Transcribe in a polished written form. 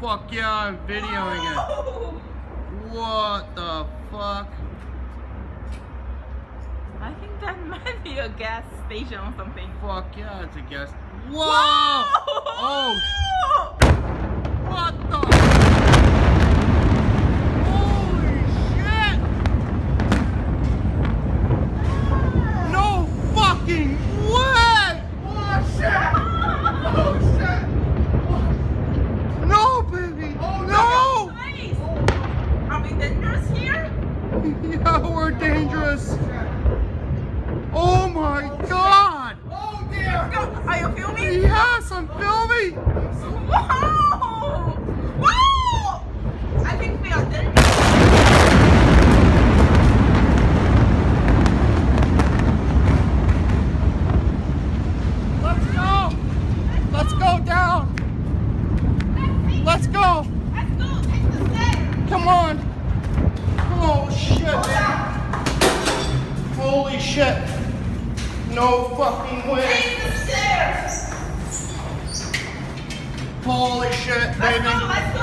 fuck yeah, I'm videoing it. What the fuck? I think that might be a gas station or something. Fuck yeah, it's a guess. Whoa! Whoa! Oh, what the? Holy shit! No fucking way! Oh shit! Oh shit! No, baby! No! Nice. Are we dangerous here? Yeah, we're dangerous. Oh my god! Oh dear! Go. Are you filming? Yes, I'm filming! Whoa! Whoa! I think we are dangerous. Let's go! Let's go down! Let's go! Let's go. Take the stairs. Come on! Oh shit! Holy shit! No fucking way! Take the stairs. Holy shit, Let's baby! go. Let's